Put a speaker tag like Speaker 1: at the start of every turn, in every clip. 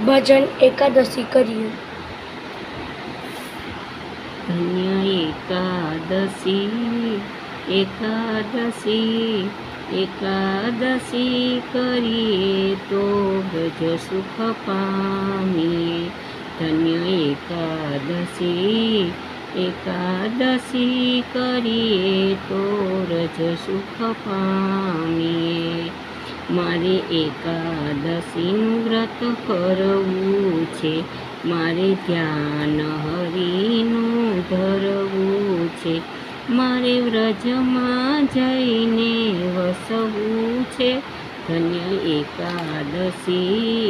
Speaker 1: ભજન એકાદશી કરીએ.
Speaker 2: ધન્ય એકાદશી એકાદશી એકાદશી કરીએ તો ગજ સુખ પામીએ. ધન્ય એકાદશી એકાદશી કરીએ તો રજ સુખ પામીએ. મારે એકાદશીનું વ્રત કરવું છે, મારે ધ્યાન હરિનું ધરવું છે, મારે વ્રજમાં જઈને વસવું છે. ધન્ય એકાદશી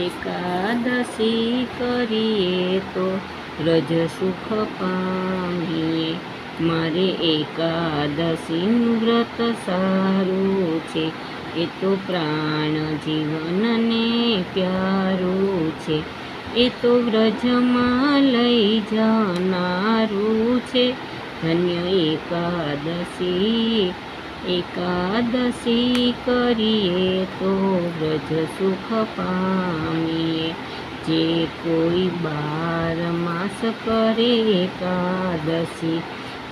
Speaker 2: એકાદશી કરીએ તો રજ સુખ પામીએ. મારે એકાદશીનું વ્રત સારું છે, એ તો પ્રાણ જીવનને પ્યારું છે, એ તો વ્રજમાં લઈ જનારું છે. ધન્ય એકાદશી એકાદશી કરીએ તો વ્રજ સુખ પામીએ. જે કોઈ 12 માસ કરે એકાદશી,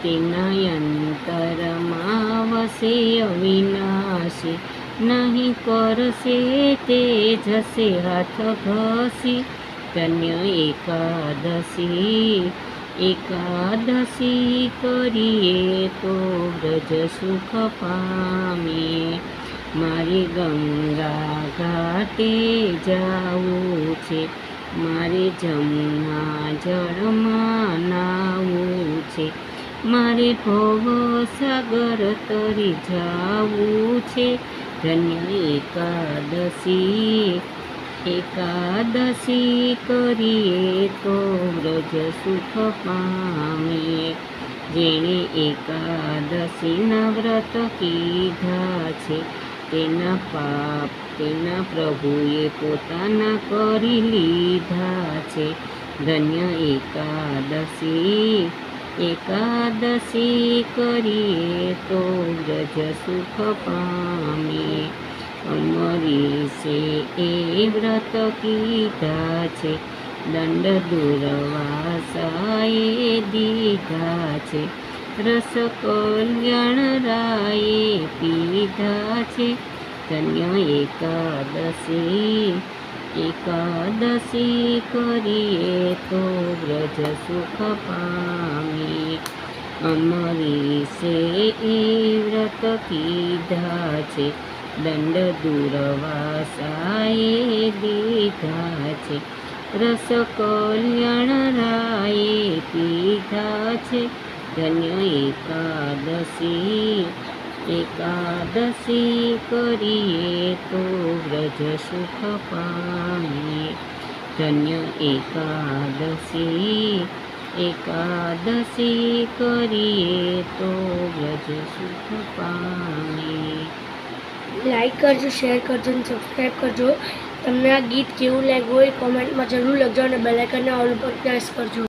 Speaker 2: તેના અંતરમાં વસે અવિનાશી. નહીં કરશે તે જશે હાથ ઘસી. ધન્ય એકાદશી એકાદશી કરીએ તો વ્રજ સુખ પામીએ. મારે ગંગા ઘાટે જાવું છે, મારે જમના જળમાં નાવું છે, મારે ભવસાગર તરી જાવું છે. ધન્ય એકાદશી એકાદશી કરીએ તો વ્રજ સુખ પામીએ. જેણે એકાદશીના વ્રત કીધા છે, તેના પાપ તેના પ્રભુએ પોતાના કરી લીધા છે. ધન્ય એકાદશી એકાદશી કરીએ તો વ્રજ સુખ પામીએ. અમરીશે એ વ્રત કીધા છે, દંડ દુર્વાસાએ દીધા છે, રસ કલ્યાણ રાયે પીધા છે. ધન્ય એકાદશી એકાદશી કરીએ તો વ્રજ સુખ પામીએ. અમરીશે એ વ્રત કીધા છે, દંડ દુર્વાસાએ દીધા છે, રસ કલ્યાણ રાયે પીધા છે. ધન્ય એકાદશી એકાદશી કરીએ તો વ્રજ સુખ પામીએ. ધન્ય એકાદશી એકાદશી કરીએ તો વ્રજ સુખ પામીએ.
Speaker 1: લાઈક કરજો, શેર કરજો અને સબસ્ક્રાઈબ કરજો. તમને આ ગીત કેવું લાગ્યું હોય કોમેન્ટમાં જરૂર લખજો અને બેલ આઇકનને ઓલ પર પ્રેસ કરજો.